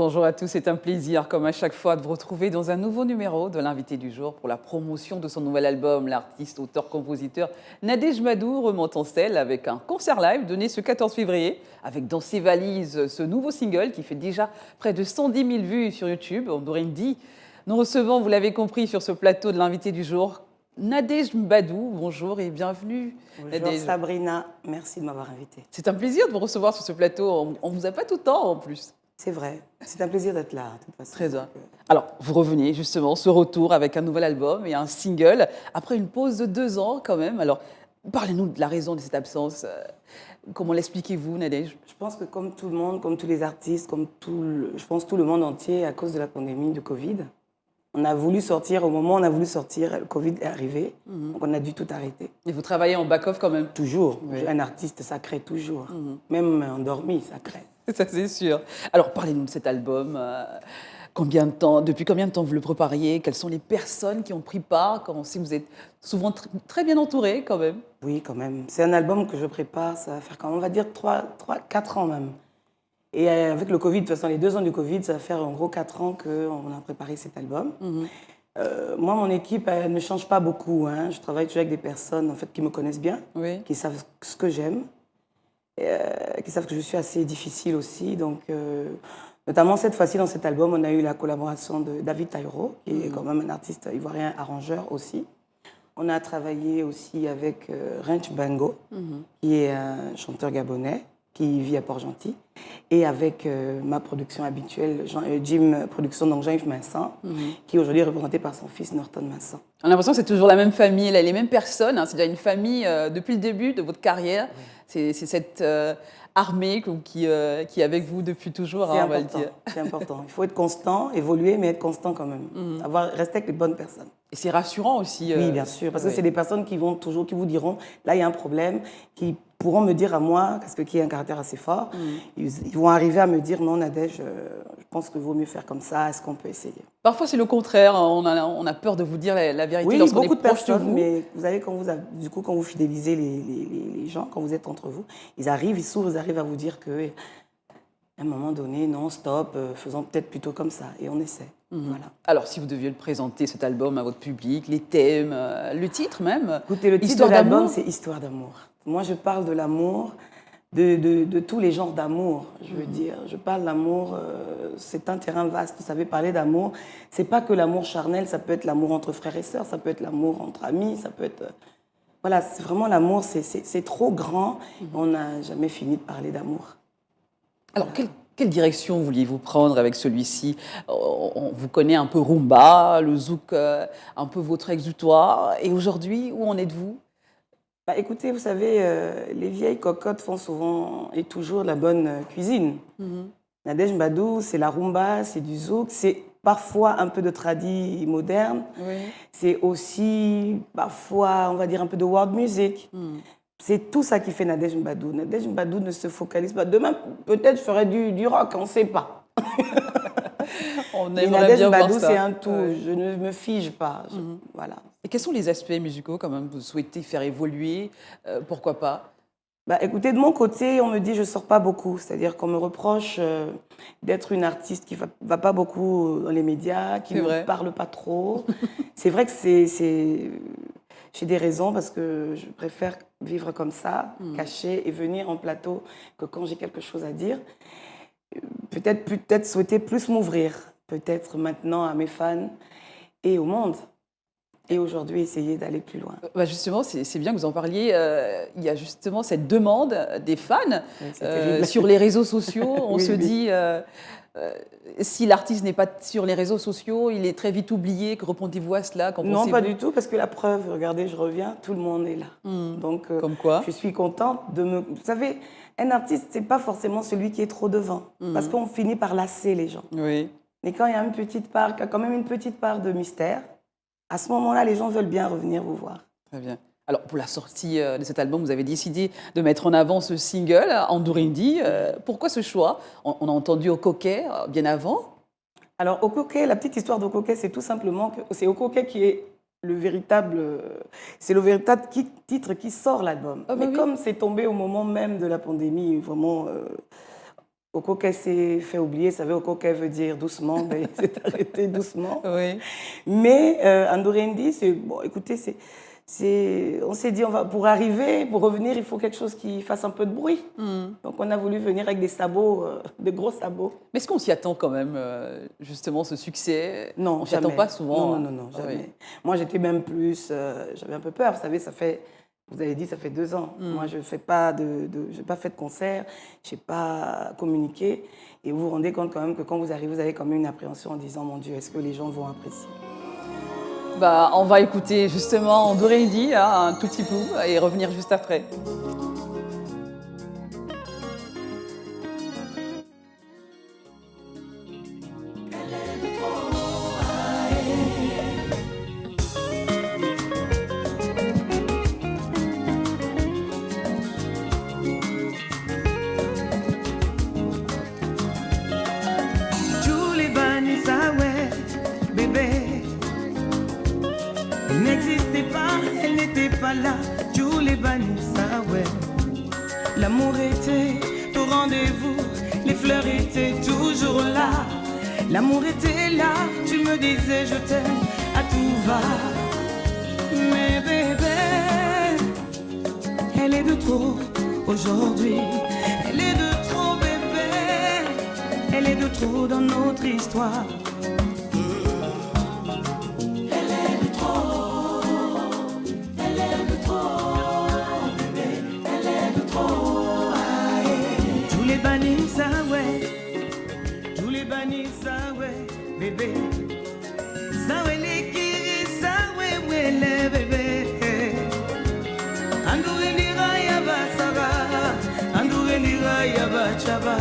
Bonjour à tous, c'est un plaisir, comme à chaque fois, de vous retrouver dans un nouveau numéro de l'invité du jour pour la promotion de son nouvel album. L'artiste, auteur, compositeur Nadège Badou remonte en selle avec un concert live donné ce 14 février, avec dans ses valises ce nouveau single qui fait déjà près de 110 000 vues sur YouTube. Ndorindi. Nous recevons, vous l'avez compris, sur ce plateau de l'invité du jour, Nadège Badou. Bonjour et bienvenue. Bonjour Nadège. Sabrina, merci de m'avoir invitée. C'est un plaisir de vous recevoir sur ce plateau. On ne vous a pas tout le temps en plus. C'est vrai, c'est un plaisir d'être là, de toute façon. Très bien. Alors, vous revenez justement, ce retour avec un nouvel album et un single, après une pause de 2 ans quand même. Alors, parlez-nous de la raison de cette absence. Comment l'expliquez-vous, Nadège? Je pense que comme tout le monde, comme tous les artistes, je pense tout le monde entier, à cause de la pandémie de Covid, on a voulu sortir, au moment où on a voulu sortir, le Covid est arrivé, donc on a dû tout arrêter. Et vous travaillez en back-off quand même? Toujours, Oui. un artiste, ça crée toujours. Même endormi, ça crée. Ça, c'est sûr. Alors, parlez-nous de cet album. Combien de temps, depuis combien de temps vous le prépariez? Quelles sont les personnes qui ont pris part? Si vous êtes souvent très bien entouré quand même. Oui, quand même. C'est un album que je prépare, ça va faire, on va dire, 4 ans même. Et avec le Covid, de toute façon, les 2 ans du Covid, ça va faire en gros 4 ans qu'on a préparé cet album. Moi, mon équipe, elle ne change pas beaucoup. Hein. Je travaille toujours avec des personnes en fait, qui me connaissent bien, Oui. qui savent ce que j'aime, qui savent que je suis assez difficile aussi. Donc, notamment cette fois-ci, dans cet album, on a eu la collaboration de David Taïro, qui est quand même un artiste ivoirien, arrangeur aussi. On a travaillé aussi avec Rench Bango, qui est un chanteur gabonais, qui vit à Port-Gentil, et avec ma production habituelle, Jim Production, donc Jean-Yves Vincent, qui aujourd'hui est représenté par son fils Norton Vincent. On a l'impression que c'est toujours la même famille, là, les mêmes personnes. Hein. C'est déjà une famille depuis le début de votre carrière. Oui. C'est cette armée qui est avec vous depuis toujours, C'est hein, important, on va le dire. C'est important. Il faut être constant, évoluer, mais être constant quand même. Rester avec les bonnes personnes. Et c'est rassurant aussi. Oui, bien sûr, parce que c'est des personnes qui vont toujours, qui vous diront, là, il y a un problème, qui pourront me dire à moi, parce que qui a un caractère assez fort, ils vont arriver à me dire, non, Nadège, je pense qu'il vaut mieux faire comme ça, est-ce qu'on peut essayer? Parfois, c'est le contraire. On a peur de vous dire la vérité oui, lorsqu'on beaucoup est de proche personnes, de vous. Mais vous savez, quand vous fidélisez les gens, quand vous êtes entre vous, ils s'ouvrent, ils arrivent à vous dire que, à un moment donné, non, stop, faisons peut-être plutôt comme ça, et on essaie. Voilà. Alors, si vous deviez le présenter, cet album, à votre public, les thèmes, le titre même. Écoutez, le titre de l'album, c'est Histoire d'amour. Moi, je parle de l'amour, de tous les genres d'amour, je veux dire. Je parle d'amour, c'est un terrain vaste. Vous savez, parler d'amour, c'est pas que l'amour charnel, ça peut être l'amour entre frères et sœurs, ça peut être l'amour entre amis, ça peut être... Voilà, c'est vraiment l'amour, c'est trop grand. On n'a jamais fini de parler d'amour. Alors, quelle direction vouliez-vous prendre avec celui-ci? On vous connaît un peu rumba, le zouk, un peu votre exutoire. Et aujourd'hui, où en êtes-vous? Bah, écoutez, vous savez, les vieilles cocottes font souvent et toujours de la bonne cuisine. Nadège Badou, c'est la rumba, c'est du zouk, c'est parfois un peu de tradi moderne. Oui. C'est aussi parfois, on va dire, un peu de world music. C'est tout ça qui fait Nadège Badou. Nadège Badou ne se focalise pas. Demain, peut-être, je ferai du rock, on ne sait pas. Mais Nadège Badou, c'est un tout. Ouais. Je ne me fige pas. Voilà. Et quels sont les aspects musicaux, quand même, que vous souhaitez faire évoluer? Pourquoi pas? Bah, écoutez, de mon côté, on me dit que je ne sors pas beaucoup. C'est-à-dire qu'on me reproche d'être une artiste qui ne va pas beaucoup dans les médias, qui ne parle pas trop. C'est vrai que j'ai des raisons parce que je préfère vivre comme ça, caché, et venir en plateau que quand j'ai quelque chose à dire. Peut-être souhaiter plus m'ouvrir, peut-être maintenant à mes fans et au monde. Et aujourd'hui, essayer d'aller plus loin. Bah justement, c'est bien que vous en parliez. Il y a justement cette demande des fans sur les réseaux sociaux. On se dit, si l'artiste n'est pas sur les réseaux sociaux, il est très vite oublié. Que répondez-vous à cela? Non, pas du tout, parce que la preuve, regardez, je reviens, tout le monde est là. Donc, comme quoi? Je suis contente de me... Vous savez, un artiste, c'est pas forcément celui qui est trop devant, parce qu'on finit par lasser les gens. Oui. Mais quand il y a quand même une petite part de mystère, à ce moment-là, les gens veulent bien revenir vous voir. Très bien. Alors, pour la sortie de cet album, vous avez décidé de mettre en avant ce single, Ndorindi. Pourquoi ce choix? On a entendu Okoké bien avant. Alors, Okoké, la petite histoire d'Okoké, c'est tout simplement que c'est Okoké qui est le véritable titre qui sort l'album. Mais comme c'est tombé au moment même de la pandémie, vraiment Okoke s'est fait oublier. Vous savez, Okoke veut dire doucement, mais il s'est arrêté doucement. Oui. Mais Andorendi, bon, écoutez, on s'est dit, pour arriver, pour revenir, il faut quelque chose qui fasse un peu de bruit. Donc on a voulu venir avec des sabots, de gros sabots. Mais est-ce qu'on s'y attend quand même, justement, ce succès? Non, on s'y attend pas souvent. Non, jamais. Oui. Moi, j'étais même plus, j'avais un peu peur. Vous savez, vous avez dit, ça fait 2 ans. Moi, je n'ai pas fait de concert, je n'ai pas communiqué. Et vous vous rendez compte quand même que quand vous arrivez, vous avez quand même une appréhension en disant, mon Dieu, est-ce que les gens vont apprécier? Bah, on va écouter justement Andorendi, un tout petit bout, et revenir juste après. L'amour était au rendez-vous, les fleurs étaient toujours là. L'amour était là, tu me disais je t'aime à tout va. Mais bébé, elle est de trop aujourd'hui. Elle est de trop bébé, elle est de trop dans notre histoire. Bébé, sawe likiri sawe wele bébé. Andourelira yaba saba, Andourelira yaba chaba.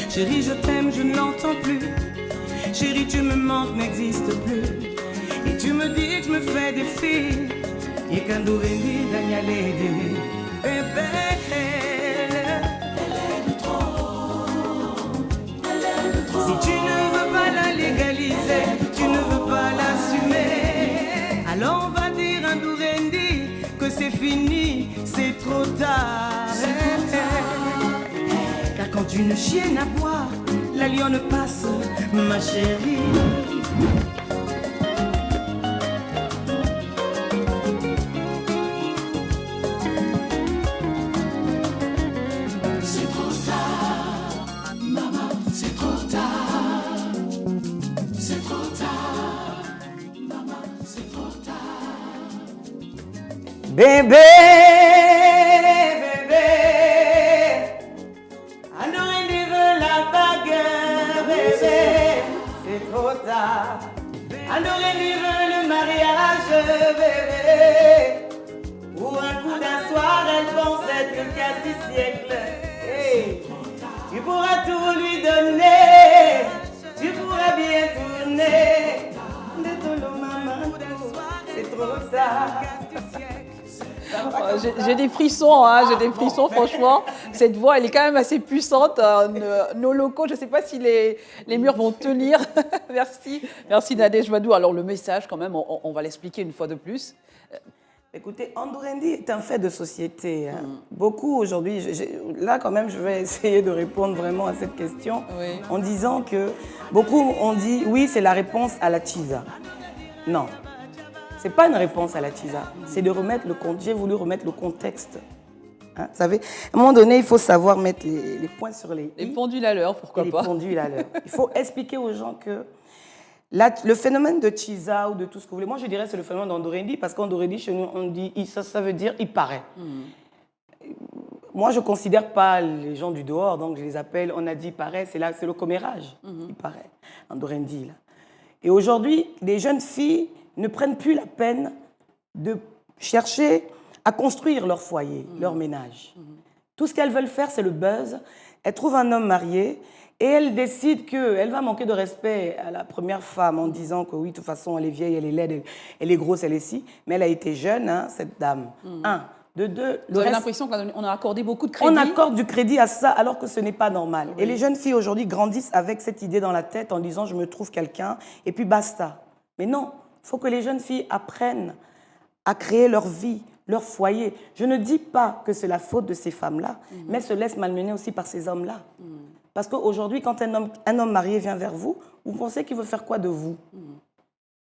Chérie, je t'aime, je ne l'entends plus. Chérie, tu me manques, n'existe plus. Et tu me dis que je me fais des filles. Et qu'Andourelira nyale de bébé. Si tu ne veux pas la légaliser, tu ne veux pas l'assumer, alors on va dire à Andorendi que c'est fini, c'est trop tard. Car quand une chienne aboie, la lionne passe, ma chérie. Bébé, bébé, Andorendi veut la bague, bébé, c'est trop tard. Andorendi veut le mariage, bébé, pour un coup d'un soir, elle pense être casse du siècle. Hey, tu pourras tout lui donner, tu pourras bien tourner. De ton lot, maman, c'est trop tard. J'ai des frissons, j'ai des frissons, franchement. Cette voix, elle est quand même assez puissante. Nos locaux, je ne sais pas si les murs vont tenir. Merci Nadège Madou. Alors le message, quand même, on va l'expliquer une fois de plus. Écoutez, Andorendi est un fait de société. Beaucoup aujourd'hui, là quand même, je vais essayer de répondre vraiment à cette question en disant que beaucoup ont dit oui, c'est la réponse à la Tchiza. Non. Ce n'est pas une réponse à la Tchiza, c'est de remettre j'ai voulu remettre le contexte. Hein, vous savez, à un moment donné, il faut savoir mettre les points sur les i. Les pendules à l'heure, pourquoi pas. Les pendules à l'heure. Il faut expliquer aux gens que le phénomène de Tchiza ou de tout ce que vous voulez, moi je dirais que c'est le phénomène d'Andorendi, parce qu'Andorendi, chez nous, on dit, ça veut dire il paraît. Moi, je ne considère pas les gens du dehors, donc je les appelle, on a dit paraît, c'est le commérage, il paraît, Andorendi. Là. Et aujourd'hui, les jeunes filles ne prennent plus la peine de chercher à construire leur foyer, leur ménage. Tout ce qu'elles veulent faire, c'est le buzz. Elles trouvent un homme marié et elles décident qu'elle va manquer de respect à la première femme en disant que oui, de toute façon, elle est vieille, elle est laide, elle est grosse, elle est ci. Mais elle a été jeune, hein, cette dame. Un. De deux, vous avez l'impression qu'on a accordé beaucoup de crédit. On accorde du crédit à ça alors que ce n'est pas normal. Oui. Et les jeunes filles aujourd'hui grandissent avec cette idée dans la tête en disant je me trouve quelqu'un et puis basta. Mais non. Il faut que les jeunes filles apprennent à créer leur vie, leur foyer. Je ne dis pas que c'est la faute de ces femmes-là, mais elles se laissent malmener aussi par ces hommes-là. Parce qu'aujourd'hui, quand un homme marié vient vers vous, vous pensez qu'il veut faire quoi de vous?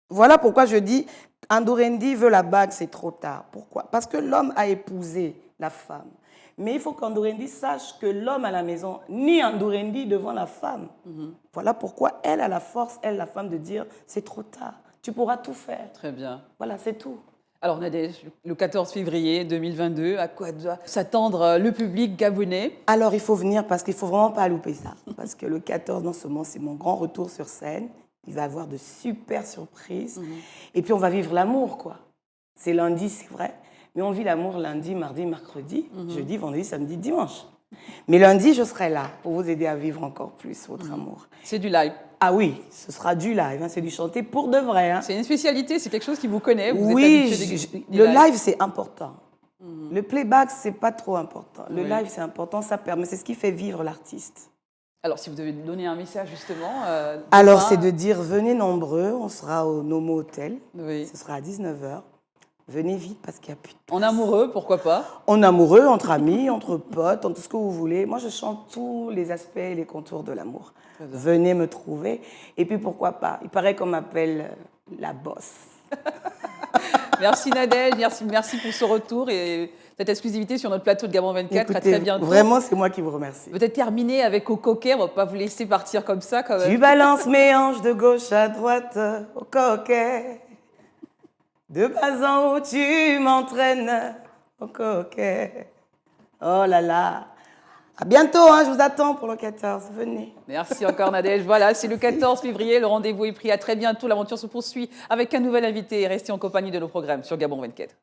Voilà pourquoi je dis, Andourendi veut la bague, c'est trop tard. Pourquoi? Parce que l'homme a épousé la femme. Mais il faut qu'Andourendi sache que l'homme à la maison, ni Andourendi devant la femme. Voilà pourquoi elle a la force, elle, la femme, de dire, c'est trop tard, tu pourras tout faire. Très bien. Voilà, c'est tout. Alors Nadège, le 14 février 2022, à quoi doit s'attendre le public gabonais? Alors, il faut venir parce qu'il ne faut vraiment pas louper ça. Parce que le 14, non seulement, c'est mon grand retour sur scène, il va y avoir de super surprises. Et puis, on va vivre l'amour, quoi. C'est lundi, c'est vrai. Mais on vit l'amour lundi, mardi, mercredi, jeudi, vendredi, samedi, dimanche. Mais lundi, je serai là pour vous aider à vivre encore plus votre amour. C'est du live. Ah oui, ce sera du live, hein, c'est du chanter pour de vrai. Hein. C'est une spécialité, c'est quelque chose qui vous connaît. Vous êtes Oui, habitué des le live, c'est important. Le playback, c'est pas trop important. Le Oui. live, c'est important, ça permet, c'est ce qui fait vivre l'artiste. Alors, si vous devez donner un message, justement... Alors, demain- c'est de dire, venez nombreux, on sera au Nomo Hotel, Oui. ce sera à 19h. Venez vite parce qu'il n'y a plus de place. En amoureux, pourquoi pas? En amoureux, entre amis, entre potes, en tout ce que vous voulez. Moi, je chante tous les aspects et les contours de l'amour. Très bien. Venez me trouver. Et puis, pourquoi pas? Il paraît qu'on m'appelle la bosse. Merci Nadège, merci pour ce retour et cette exclusivité sur notre plateau de Gabon 24. À Écoutez, très bientôt. vraiment, c'est moi qui vous remercie. Peut-être terminer avec au coquet, on va pas vous laisser partir comme ça quand même. Tu balances mes hanches de gauche à droite au coquet. De bas en haut, tu m'entraînes au coquet. Oh là là. À bientôt, hein, je vous attends pour le 14. Venez. Merci encore Nadège. Voilà, c'est le 14 février, le rendez-vous est pris. À très bientôt, l'aventure se poursuit avec un nouvel invité. Restez en compagnie de nos programmes sur Gabon 24.